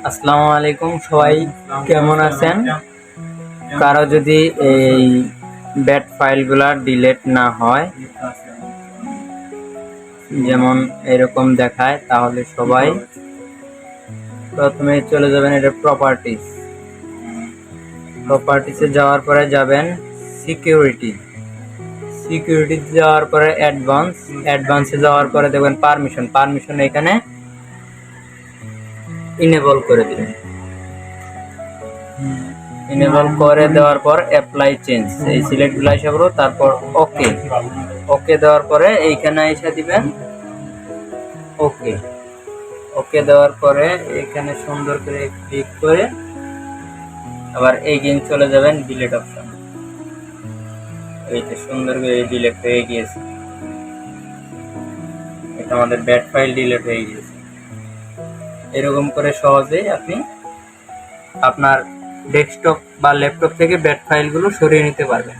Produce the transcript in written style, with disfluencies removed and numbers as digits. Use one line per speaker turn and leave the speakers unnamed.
আসসালামু আলাইকুম, সবাই কেমন আছেন? কারো যদি এই ব্যাড ফাইলগুলা ডিলিট না হয়, যেমন এরকম দেখায়, তাহলে সবাই প্রথমে চলে যাবেন এটা প্রপার্টিসে যাওয়ার পরে যাবেন সিকিউরিটি যাওয়ার পরে অ্যাডভান্সে যাওয়ার পরে দেখবেন পারমিশন এখানে ইনেবল করে দিবেন। ইনেবল করে দেওয়ার পর অ্যাপ্লাই চেঞ্জ এই সিলেক্টগুলো এসে করো, তারপর ওকে দেওয়ার পরে এইখানে এসে দিবেন ওকে দেওয়ার পরে এখানে সুন্দর করে ক্লিক করে আবার এগেইন চলে যাবেন ডিলিট অপশন। এইটা সুন্দর করে ডিলিট হয়ে গিয়েছে, এটা আমাদের ব্যাড ফাইল ডিলিট হয়ে গিয়েছে। এরকম করে সহজেই আপনি আপনার ডেস্কটপ বা ল্যাপটপ থেকে ব্যাড ফাইলগুলো সরিয়ে নিতে পারবেন।